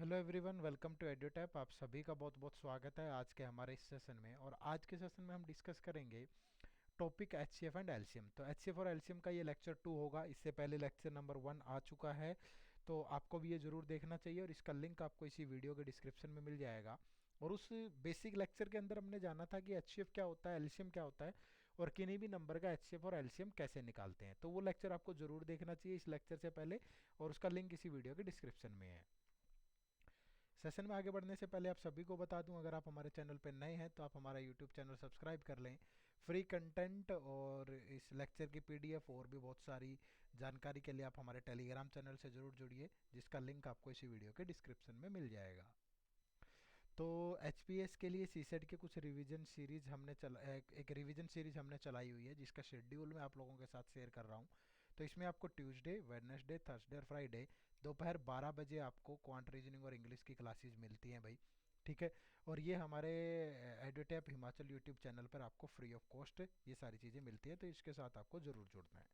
Hello everyone, welcome to Edutap. आप सभी का बहुत बहुत स्वागत है आज के हमारे इस सेशन में। और आज के सेशन में हम डिस्कस करेंगे टॉपिक एचसीएफ एंड एलसीएम। तो एचसीएफ और एलसीएम का ये लेक्चर 2 होगा। इससे पहले लेक्चर नंबर 1 आ चुका है, तो आपको भी ये ज़रूर देखना चाहिए और इसका लिंक आपको इसी वीडियो के डिस्क्रिप्शन में मिल जाएगा। और उस बेसिक लेक्चर के अंदर हमने जाना था कि एचसीएफ क्या होता है, एलसीएम क्या होता है और किन्हीं भी नंबर का एचसीएफ और एलसीएम कैसे निकालते हैं। तो वो लेक्चर आपको ज़रूर देखना चाहिए इस लेक्चर से पहले, और उसका लिंक इसी वीडियो के डिस्क्रिप्शन में है। सेशन में आगे बढ़ने से पहले आप सभी को बता दूं, अगर आप हमारे चैनल पर नए हैं तो आप हमारा यूट्यूब चैनल सब्सक्राइब कर लें। फ्री कंटेंट और इस लेक्चर की पीडीएफ और भी बहुत सारी जानकारी के लिए आप हमारे टेलीग्राम चैनल से ज़रूर जुड़िए, जिसका लिंक आपको इसी वीडियो के डिस्क्रिप्शन में मिल जाएगा। तो एचपीएस के लिए सीसेट के कुछ रिवीजन सीरीज हमने एक रिवीजन सीरीज हमने चलाई हुई है, जिसका शेड्यूल मैं आप लोगों के साथ शेयर कर रहा हूँ। तो इसमें आपको ट्यूसडे, वेडनेसडे, थर्सडे और फ्राइडे दोपहर 12 बजे आपको क्वांट रीजनिंग और इंग्लिश की क्लासेस मिलती हैं भाई। ठीक है। और ये हमारे एडुटैप हिमाचल यूट्यूब चैनल पर आपको फ्री ऑफ कॉस्ट ये सारी चीज़ें मिलती हैं, तो इसके साथ आपको ज़रूर जुड़ना है।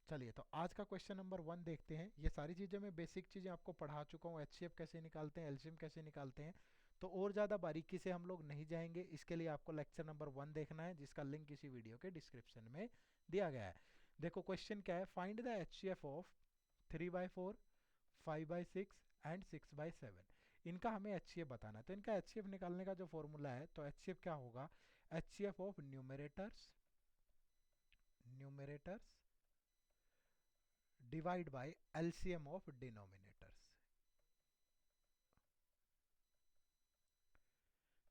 चलिए, तो आज का क्वेश्चन नंबर 1 देखते हैं। ये सारी चीज़ें मैं बेसिक चीज़ें आपको पढ़ा चुका हूँ, एचसीएफ कैसे निकालते हैं, एलसीएम कैसे निकालते हैं। तो और ज़्यादा बारीकी से हम लोग नहीं जाएंगे, इसके लिए आपको लेक्चर नंबर 1 देखना है, जिसका लिंक इसी वीडियो के डिस्क्रिप्शन में दिया गया है। देखो क्वेश्चन क्या है, find the HCF of 3/4, 5/6 and 6/7। इनका हमें एचसीएफ बताना है। तो इनका एचसीएफ निकालने का जो फॉर्मूला है, तो एचसीएफ क्या होगा, HCF of numerators numerators divide by LCM of denominators.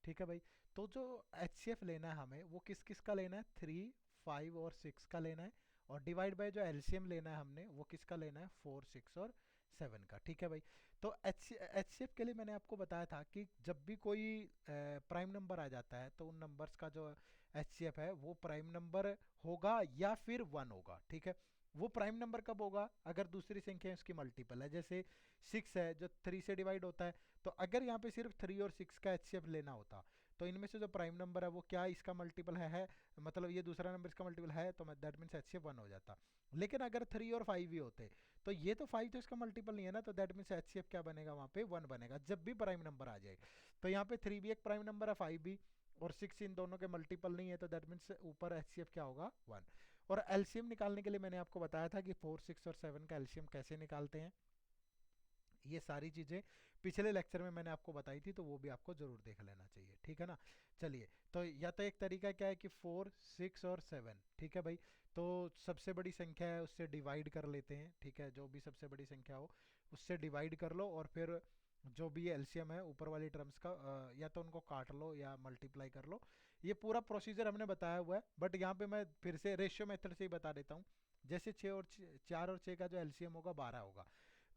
ठीक है भाई। तो जो एचसीएफ लेना है हमें, वो किस किस का लेना है, 3, 5 और 6 का लेना है। और डिवाइड बाय जो एलसीएम लेना है हमने, वो किसका लेना है, 4, 6 और 7 का। ठीक है भाई। तो एचसीएफ के लिए मैंने आपको बताया था कि जब भी कोई प्राइम नंबर आ जाता है, तो उन नंबर्स का जो एचसीएफ है वो प्राइम नंबर होगा या फिर 1 होगा। ठीक है। वो प्राइम नंबर कब होगा, अगर दूसरी संख्या उसकी मल्टीपल है। जैसे 6 है जो 3 से डिवाइड होता है, तो अगर यहाँ पे सिर्फ 3 और 6 का एचसीएफ लेना होता, तो इनमें से जो प्राइम नंबर है वो क्या इसका मल्टीपल है, मतलब ये दूसरा नंबर इसका मल्टीपल है, तो दैट मीन्स एचसीएफ 1 हो जाता। लेकिन अगर 3 और 5 ही होते, तो ये तो 5 तो इसका मल्टीपल नहीं है ना, तो दैट मीन्स एचसीएफ क्या बनेगा, वहाँ पे 1 बनेगा जब भी प्राइम नंबर आ जाए। तो यहाँ पे 3 भी एक प्राइम नंबर है, 5 भी, और 6 इन दोनों के मल्टीपल नहीं है, तो दैट मीन्स ऊपर एचसीएफ क्या होगा, 1। और एलसीएम निकालने के लिए मैंने आपको बताया था कि 4, 6 और 7 का एलसीएम कैसे निकालते हैं। ये सारी चीज़ें पिछले लेक्चर में मैंने आपको बताई थी, तो वो भी आपको ज़रूर देख लेना चाहिए। ठीक है ना। चलिए, तो या तो एक तरीका क्या है कि 4, 6 और 7। ठीक है भाई। तो सबसे बड़ी संख्या है उससे डिवाइड कर लेते हैं। ठीक है, जो भी सबसे बड़ी संख्या हो उससे डिवाइड कर लो, और फिर जो भी एलसीएम है ऊपर वाली टर्म्स का या तो उनको काट लो या मल्टीप्लाई कर लो। ये पूरा प्रोसीजर हमने बताया हुआ है, बट यहाँ पे मैं फिर से रेशियो मेथड से ही बता देता हूँ। जैसे 4 और 6 का जो एलसीएम होगा 12 होगा।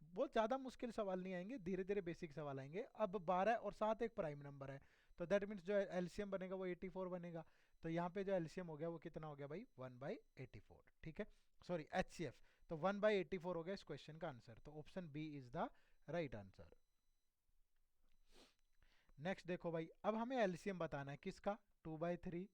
बहुत ज़्यादा मुश्किल सवाल नहीं आएंगे, धीरे धीरे बेसिक सवाल आएंगे। अब 12 और 7 एक प्राइम नंबर है, तो दैट मीन्स जो एलसीएम बनेगा वो 84 बनेगा। तो यहाँ पे जो एलसीएम हो गया वो कितना हो गया भाई, 1/84। ठीक है, सॉरी एचसीएफ। तो 1/84 हो गया इस क्वेश्चन का आंसर। तो option B is the right answer. Next देखो भाई, अब हमें एलसीएम बताना है किसका, 2/3,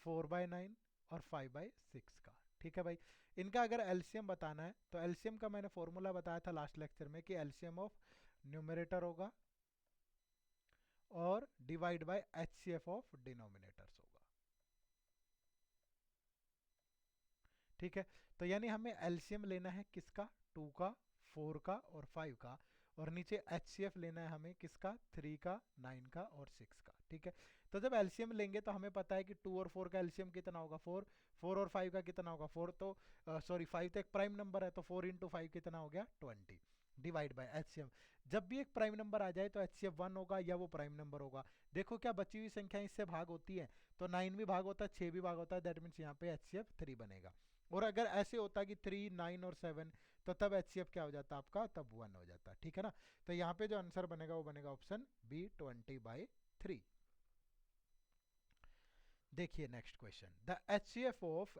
4/9 और 5/6 का। ठीक है भाई। इनका अगर एलसीएम बताना है, तो एलसीएम का मैंने फॉर्मूला बताया था लास्ट लेक्चर में कि एलसीएम ऑफ न्यूमरेटर होगा और divide by HCF of denominators होगा। ठीक है। तो यानी हमें एलसीएम लेना है किसका, 2 का, 4 का और 5 का, और नीचे एचसीएफ लेना है हमें किसका, 3 का, 9 का और 6 का। ठीक है। तो जब एलसीएम लेंगे तो हमें पता है कि 2 और 4 का एलसीएम कितना होगा, 4, 4 और 5 का कितना होगा, 4। तो सॉरी 5 तो एक प्राइम नंबर है, तो 4 इंटू 5 कितना हो गया, 20, डिवाइड बाय एचसीएफ। जब भी एक प्राइम नंबर आ जाए तो एचसीएफ 1 होगा या वो प्राइम नंबर होगा। देखो क्या बची हुई संख्या इससे भाग होती है, तो 9 भी भाग होता है, 6 भी भाग होता है, दैट मीन्स यहाँ पे एचसीएफ 3 बनेगा। और अगर ऐसे होता कि 3, 9 और 7, तो तब एचसीएफ क्या हो जाता आपका, तब 1 हो जाता। ठीक है ना। तो यहाँ पे जो आंसर बनेगा वो बनेगा ऑप्शन बी, 20/3। देखिए next question, the HCF of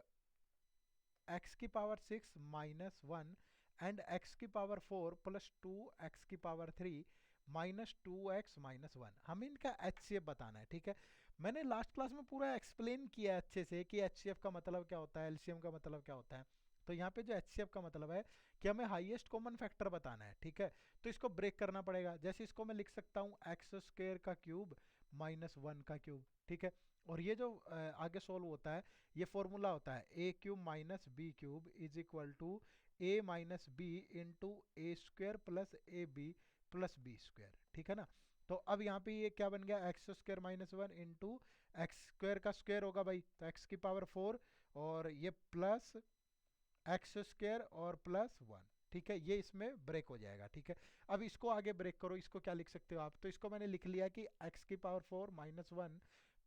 X की पावर 6 माइनस 1 एंड एक्स की पावर 4 प्लस 2 एक्स की पावर 3 माइनस 2x माइनस 1, हमें इनका एचसीएफ बताना है। ठीक है। मैंने लास्ट क्लास में पूरा एक्सप्लेन किया अच्छे से कि एचसीएफ का मतलब क्या होता है, एलसीएम का मतलब क्या होता है। तो यहाँ पे जो HCF का मतलब है कि हमें हाईएस्ट कॉमन फैक्टर बताना है, ठीक है। तो इसको ब्रेक करना पड़ेगा, जैसे इसको मैं लिख सकता हूँ एक्स स्क्वायर का क्यूब माइनस 1 का क्यूब, ठीक है। और ये जो आगे सोल्व होता है, ये फॉर्मूला होता है a cube minus b cube is equal to a minus b into a square plus a b plus b square, ठीक है ना। तो अब यहाँ पे ये क्या बन गया, x square minus 1 into x square का स्क्वायर होगा भाई, तो एक्स की पावर 4 और ये प्लस एक्स स्क्वायर और प्लस 1, ठीक है। ये इसमें ब्रेक हो जाएगा, ठीक है। अब इसको आगे ब्रेक करो, इसको क्या लिख सकते हो आप, तो इसको मैंने लिख लिया कि एक्स की power 4 minus 1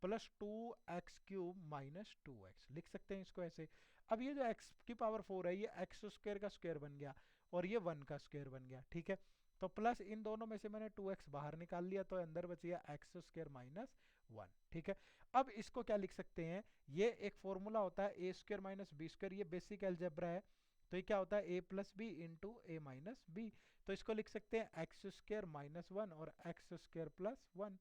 plus 2x cube minus 2x, लिख सकते हैं इसको ऐसे। अब ये जो x की पावर 4 है, ये एक्स स्क्वायर का स्क्वायर बन गया और ये 1 का स्क्वायर बन गया, ठीक है। तो प्लस इन दोनों में से मैंने 2x बाहर निकाल लिया, तो अंदर बच गया एक्स स्क्वायर माइनस 1, ठीक है। अब इसको क्या लिख सकते हैं, ये एक फॉर्मूला होता है ए स्क्वायर माइनस बी स्क्वायर, ये बेसिक अलजेब्रा है। तो ये क्या होता है ए प्लस बी इंटू ए माइनस बी, तो इसको लिख सकते हैं एक्स स्क्वायर माइनस 1 और एक्स स्क्वायर प्लस 1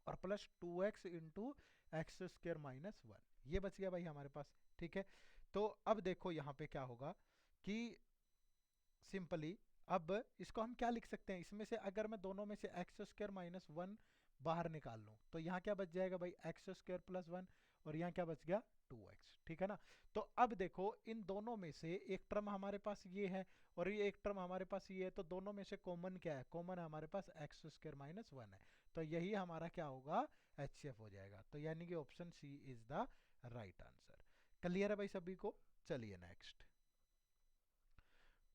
और plus 2x into x square minus 1, ये बच गया भाई हमारे पास, ठीक है। तो अब देखो यहाँ पे क्या होगा कि सिंपली अब इसको हम क्या लिख सकते हैं, इसमें से अगर मैं दोनों में से एक्स स्क्वायर माइनस 1 बाहर निकाल लूँ तो यहाँ क्या बच जाएगा भाई, एक्स स्क्वायर प्लस 1 और यहाँ क्या बच गया 2x, ठीक है ना। तो अब देखो इन दोनों में से एक टर्म हमारे पास ये है और ये एक टर्म हमारे पास ये है, तो दोनों में से कॉमन क्या है, कॉमन हमारे पास एक्स स्क्वायर माइनस 1 है, तो यही हमारा क्या होगा, HCF हो जाएगा। तो यानी कि option C is the right answer. Clear है भाई सभी को, चलिए next.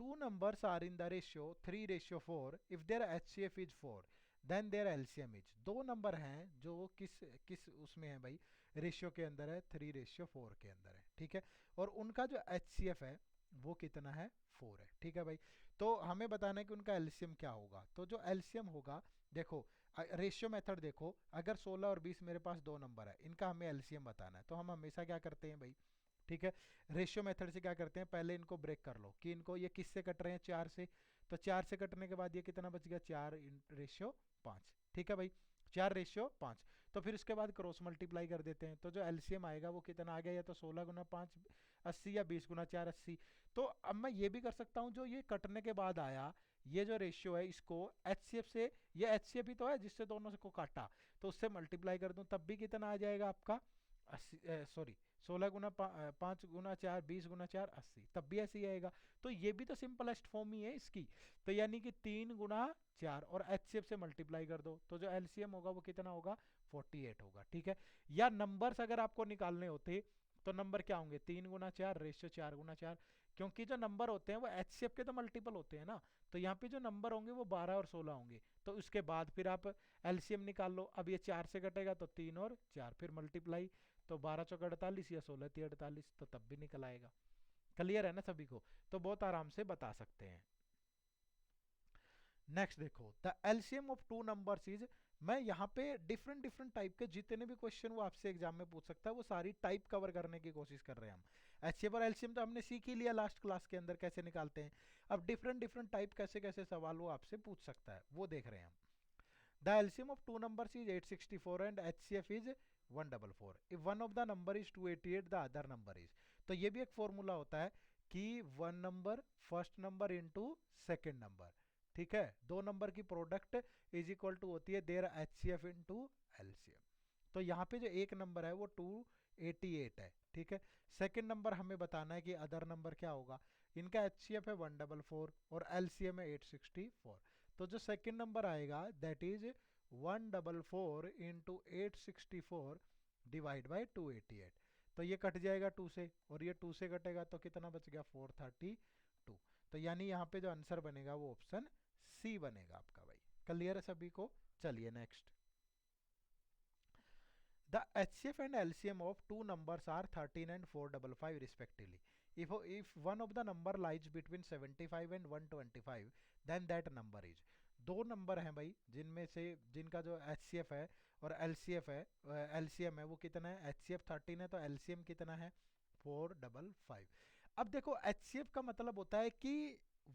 Two numbers are in the ratio 3:4 if their HCF is 4 then their LCM is, दो नंबर हैं जो किस किस उसमें है भाई, रेशियो के अंदर है, 3:4 के अंदर है, ठीक है। और उनका जो HCF है वो कितना है, 4 है, ठीक है भाई। तो हमें बताना है कि उनका LCM क्या होगा, तो जो LCM होगा, देखो रेशियो मेथड देखो, अगर 16 और 20 मेरे पास दो नंबर है, इनका हमें LCM बताना है, तो हम हमेशा क्या करते हैं भाई, ठीक है, रेशियो मेथड से क्या करते हैं, पहले इनको ब्रेक कर लो कि इनको ये किससे कट रहे हैं, 4 से, तो 4 से कटने के बाद ये कितना बच गया, 4:5, ठीक है भाई, 4:5। तो फिर उसके बाद क्रॉस मल्टीप्लाई कर देते हैं, तो जो एलसीएम आएगा वो कितना आ गया, या तो 16 गुना 5 80 या 20 गुना 4 80। तो अब मैं ये भी कर सकता हूँ, जो ये कटने के बाद आया ये जो रेशियो है, इसको HCF से, ये HCF ही तो है जिससे दोनों को काटा, तो उससे मल्टीप्लाई कर दूं तब भी कितना आ जाएगा आपका, 80, 16 गुना 5 गुना 4 20 गुना 4 80, तब भी ऐसे ही आएगा। तो ये भी तो सिंपलेस्ट फॉर्म ही है इसकी, तो यानी कि 3 गुना 4 और HCF से मल्टीप्लाई कर दो, तो जो LCM होगा वो कितना होगा, 48 होगा, ठीक है। या नंबर्स अगर आपको निकालने होते तो नंबर क्या होंगे, 3 गुना 4 रेशियो 4 गुना 4, क्योंकि जो नंबर होते हैं वो HCF के तो मल्टीपल होते हैं ना, तो यहाँ पे जो नंबर होंगे वो 12 और 16 होंगे, तो उसके बाद फिर आप LCM निकाल लो। अब ये 4 से कटेगा तो 3 और 4 फिर मल्टीप्लाई, तो 12 चौक 48 या 16 3 48, तो तब भी निकल आएगा। क्लियर है ना सभी को, तो बहुत आराम से बता सकते हैं। नेक्स्ट देखो, the LCM of two numbers is, मैं यहाँ पे डिफरेंट डिफरेंट टाइप के जितने भी क्वेश्चन वो आपसे एग्जाम में पूछ सकता है वो सारी टाइप कवर करने की कोशिश कर रहे हैं हम। एचसीएफ और एलसीएम तो हमने सीख ही लिया लास्ट क्लास के अंदर कैसे निकालते हैं, अब डिफरेंट डिफरेंट टाइप कैसे कैसे सवाल वो आपसे पूछ सकता है वो देख रहे हैं हम। The LCM of two numbers is 864 and HCF is 144 if one of the number is 288 the other number is, तो ये भी एक फॉर्मूला होता है कि one number first number into second number, ठीक है, दो नंबर की प्रोडक्ट इज इक्वल टू होती है देयर एचसीएफ इनटू एलसीएम। तो यहाँ पे जो एक नंबर है वो 288 है, ठीक है। सेकंड नंबर हमें बताना है कि अदर नंबर क्या होगा, इनका एचसीएफ है 144 और एलसीएम है 864, तो जो सेकंड नंबर आएगा that is 144 into 864 divide by 288, तो ये कट जाएगा 2 से और ये 2 से कटेगा तो कितना बच गया 432, तो यानी यहाँ पे जो आंसर बनेगा वो ऑप्शन सी बनेगा आपका भाई। क्लियर है सभी को, चलिए next. The HCF and LCM of two numbers are 13 and 455 respectively. If one of the number lies between 75 and 125, then that number is, दो नंबर हैं भाई जिनमें से जिनका जो HCF है और LCF है, LCM है वो कितना है, HCF 13 है तो LCM कितना है 455। अब देखो HCF का मतलब होता है कि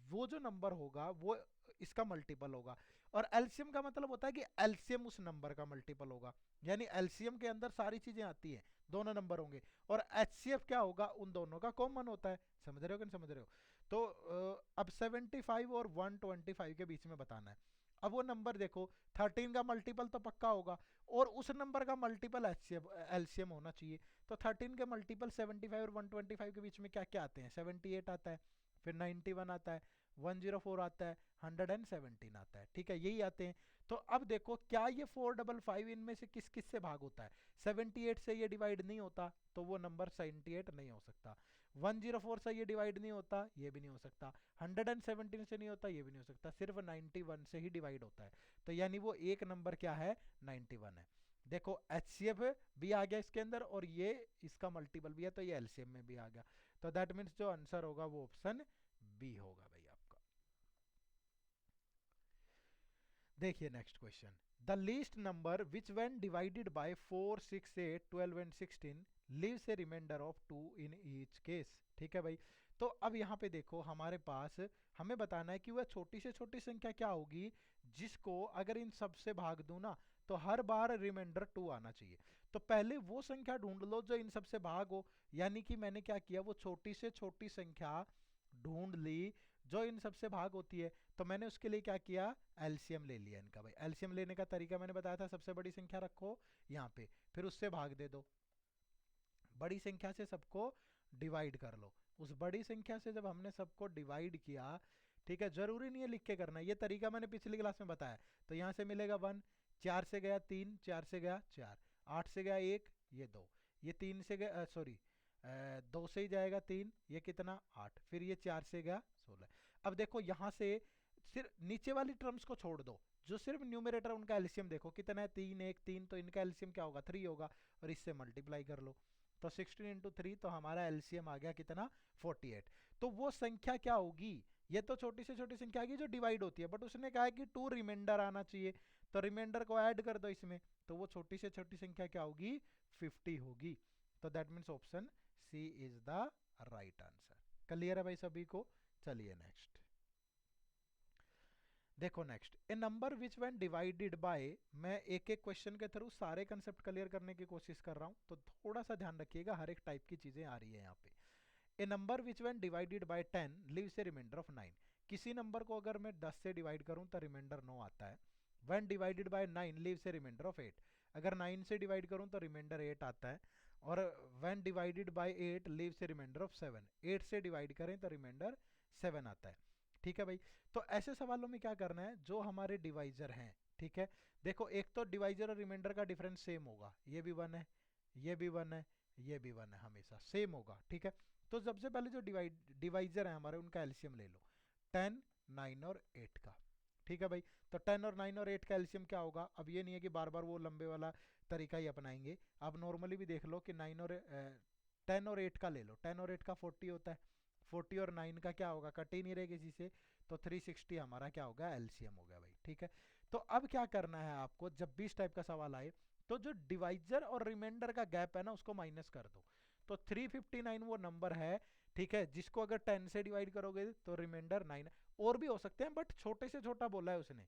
वो जो नंबर होगा वो इसका मल्टीपल होगा, और LCM का मतलब होता है कि LCM उस नंबर का मल्टीपल होगा, यानी LCM के अंदर सारी चीजें आती हैं, दोनों नंबर होंगे। और HCF क्या होगा, उन दोनों का कॉमन होता है। समझ रहे हो कि नहीं समझ रहे हो? तो अब 75 और 125 के बीच में बताना है। अब वो नंबर देखो, 13 का मल्टीपल तो पक्का होगा, और उस नंबर का मल्टीपल एलसीएम होना चाहिए। तो 13 के मल्टीपल 75 और 125 के बीच में क्या क्या आते हैं, 78 आता है, फिर 91 आता है, 104 आता है, 117 आता है। ठीक है, यही आते हैं। तो अब देखो, क्या ये 455 इनमें से किस किस से भाग होता है? 78 से ये डिवाइड नहीं होता, तो वो नंबर 78 नहीं हो सकता। 104 से ये डिवाइड नहीं होता, ये भी नहीं हो सकता। 117 से नहीं होता, ये भी नहीं हो सकता। सिर्फ 91 से ही डिवाइड होता है। तो यानी वो एक नंबर क्या है, 91 है। देखो HCF भी आ गया इसके अंदर, और ये इसका मल्टीपल भी है, तो ये LCM में भी आ गया। तो दैट मीन्स जो आंसर होगा वो ऑप्शन बी होगा भाई आपका। देखिए next question, the least number which when divided by 4, 6, 8, 12 and 16 leaves a remainder of 2 in each case. ठीक है भाई। तो अब यहाँ पे देखो, हमारे पास हमें बताना है कि वह छोटी से छोटी संख्या क्या होगी जिसको अगर इन सब से भाग दूं ना, तो हर बार रिमाइंडर 2 आना चाहिए। तो पहले वो संख्या ढूंढ लो जो इन सब से भाग हो। यानी कि मैंने क्या किया, वो छोटी से छोटी संख्या ढूंढ ली जो इन सबसे भाग होती है। तो मैंने उसके लिए क्या किया, एलसीएम ले लिया इनका भाई। एलसीएम लेने का तरीका मैंने बताया था, सबसे बड़ी संख्या रखो यहाँ पे, फिर उससे भाग दे दो, बड़ी संख्या से सबको डिवाइड कर लो। उस बड़ी संख्या से जब हमने सबको डिवाइड किया, ठीक है, जरूरी नहीं है लिख के करना, ये तरीका मैंने पिछली क्लास में बताया। तो यहाँ से मिलेगा 1, 4 से गया 3, 4 से गया 4, 8 से गया 1, ये 2, ये 3 से गया सॉरी 2 से ही जाएगा 3, ये कितना 8, फिर ये 4 से गया 16। अब देखो यहाँ से सिर्फ नीचे वाली टर्म्स को छोड़ दो, जो सिर्फ न्यूमरेटर उनका एलसीएम देखो कितना है, 3 1 3, तो इनका एलसीएम क्या होगा, 3 होगा, और इससे मल्टीप्लाई कर लो। तो 16 इंटू 3, तो हमारा एलसीएम आ गया कितना, 48। तो वो संख्या क्या होगी, ये तो छोटी से छोटी संख्या आएगी जो डिवाइड होती है, बट उसने कहा है कि 2 रिमाइंडर आना चाहिए, तो रिमाइंडर को ऐड कर दो इसमें, तो वो छोटी से छोटी संख्या क्या होगी, 50 होगी। तो that means option C is the right answer. Clear है भाई सभी को? चलिए नेक्स्ट देखो, next a number which when divided by, मैं एक एक क्वेश्चन के थ्रू सारे कंसेप्ट क्लियर करने की कोशिश कर रहा हूँ, तो थोड़ा सा ध्यान रखिएगा, हर एक टाइप की चीजें आ रही है यहाँ पे। A number which when divided by 10 leaves a remainder of 9। किसी नंबर को अगर मैं 10 से डिवाइड करूँ तो रिमाइंडर 9 आता है। When divided by 9 leaves a remainder of 8। अगर 9 से डिवाइड करूँ तो रिमाइंडर 8 आता है। और when divided by 8 leaves a remainder of 7। 8 से डिवाइड करें तो रिमाइंडर 7 आता है। ठीक है भाई। तो ऐसे सवालों में क्या करना है, जो हमारे डिवाइजर हैं, ठीक है, देखो एक तो डिवाइजर और रिमाइंडर का डिफरेंस सेम होगा, ये भी 1 है, ये भी 1 है, ये भी 1 है, हमेशा सेम होगा। ठीक है। तो सबसे पहले जो डिवाइजर है हमारे, उनका एलसीएम ले लो, 10, 9 और 8 का। ठीक है भाई। तो 10 और 9 और 8 का एलसीएम क्या होगा, अब ये नहीं है कि बार बार वो लंबे वाला तरीका ही अपनाएंगे, आप नॉर्मली भी देख लो कि 9 और 10 और 8 का ले लो, 10 और 8 का 40 होता है, 40 और 9 का क्या होगा, कट ही नहीं रहे किसी से, तो 360 हमारा क्या होगा, एलसीएम हो गया भाई। ठीक है। तो अब क्या करना है आपको, जब भी इस टाइप का सवाल आए, तो जो डिवाइजर और रिमाइंडर का गैप है ना, उसको माइनस कर दो। तो 359 वो नंबर है, ठीक है, जिसको अगर 10 से डिवाइड करोगे तो रिमाइंडर 9। और भी हो सकते हैं, बट छोटे से छोटा बोला है उसने,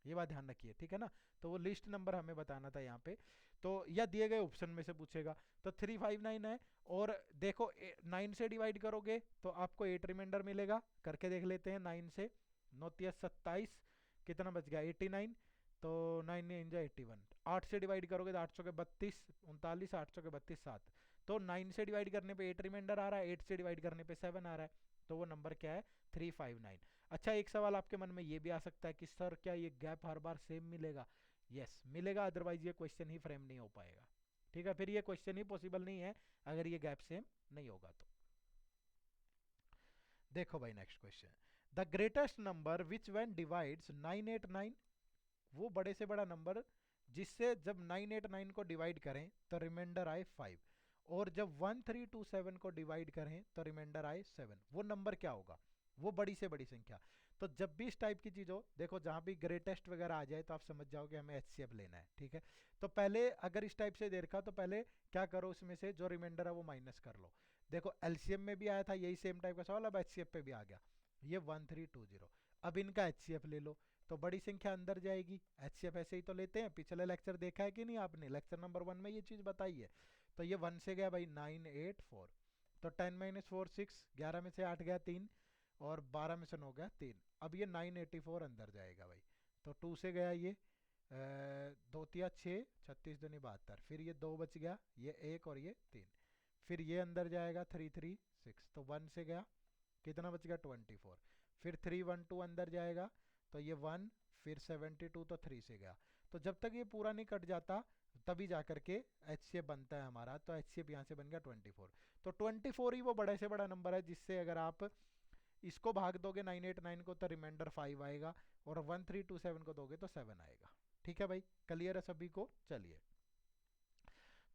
ये बात ध्यान रखिए। ठीक है ना। तो वो लिस्ट नंबर हमें बताना था यहाँ पे, तो या दिए गए ऑप्शन में से पूछेगा। तो 359 है, और देखो 9 से डिवाइड करोगे तो आपको 8 रिमाइंडर मिलेगा, करके देख लेते हैं। 9 से 9 27, कितना बच गया, 89। तो 9 इंजा 81, 8 से डिवाइड करोगे तो 8 के 32, 39, 8 के 32, 7। तो 9 से डिवाइड करने पे 8 रिमाइंडर आ रहा है, 8 से डिवाइड करने पे 7 आ रहा है, तो वो नंबर क्या है, 359। अच्छा, एक सवाल आपके मन में ये भी आ सकता है कि सर क्या ये गैप हर बार सेम मिलेगा? यस मिलेगा, अदरवाइज ये क्वेश्चन ही फ्रेम नहीं हो पाएगा। ठीक है, फिर ये क्वेश्चन ही पॉसिबल नहीं है अगर ये गैप सेम नहीं होगा तो। देखो भाई next question, the greatest number which when divides 989, वो बड़े से बड़ा नंबर जिससे जब 989 को डिवाइड करें तो रिमाइंडर आए 5, और जब 1327 को डिवाइड करें तो रिमाइंडर आए 7, वो नंबर क्या होगा, वो बड़ी से बड़ी संख्या। तो जब भी इस टाइप की चीज हो, देखो जहां भी ग्रेटेस्ट वगैरह आ जाए तो आप समझ जाओ कि हमें एचसीएफ लेना है। ठीक है। तो पहले अगर इस टाइप से दे रखा तो पहले क्या करो, उसमें से जो रिमाइंडर है वो माइनस कर लो। देखो एलसीएम में भी आया था यही सेम टाइप का सवाल, अब एचसीएफ पे भी आ गया, ये 1320। अब इनका एचसीएफ ले लो, तो बड़ी संख्या अंदर जाएगी। एचसीएफ ऐसे ही तो लेते हैं, पिछले लेक्चर देखा है कि नहीं आपने, लेक्चर नंबर 1 में ये चीज बताई है। तो ये 1 से गया भाई 984, तो 10 - 4 6, 11 में से 8 गया 3, और 12 में से 9 गया 3। अब ये 984 अंदर जाएगा भाई, तो 2 से गया ये 2 तिया 6, 36 दूनी 72, फिर ये 2 बच गया, ये 1 और ये 3, फिर ये अंदर जाएगा 3 3 6, तो 1 से गया, कितना बच गया 24, फिर 3 1 2 अंदर जाएगा, तो ये 1, फिर 72, तो 3 से गया। तो जब तक ये पूरा नहीं कट जाता तभी जा करके एच सी एफ बनता है हमारा, तो एच सी एफ यहाँ से बन गया 24। तो 24 ही वो बड़े से बड़ा नंबर है जिससे अगर आप इसको भाग दोगे 989 को तो रिमाइंडर 5 आएगा, और 1327 को दोगे तो 7 आएगा। ठीक है भाई, क्लियर है सभी को? चलिए,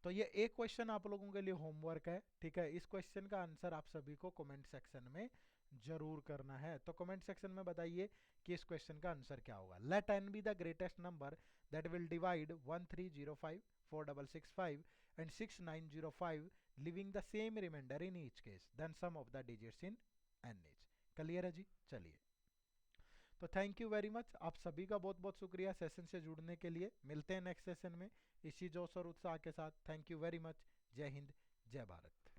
तो ये एक क्वेश्चन आप लोगों के लिए होमवर्क है। ठीक है, इस क्वेश्चन का आंसर आप सभी को कमेंट सेक्शन में जरूर करना है। तो कमेंट सेक्शन में बताइए कि इस क्वेश्चन का आंसर क्या होगा। Let N be the greatest number that will divide 1305, 4665 and 6905, leaving the same remainder in each case, then sum of the digits in N each. Clear है जी? चलिए, तो थैंक यू वेरी मच, आप सभी का बहुत बहुत शुक्रिया सेशन से जुड़ने के लिए। मिलते हैं नेक्स्ट सेशन में इसी जोश और उत्साह के साथ। Thank you very much. जय हिंद, जय भारत।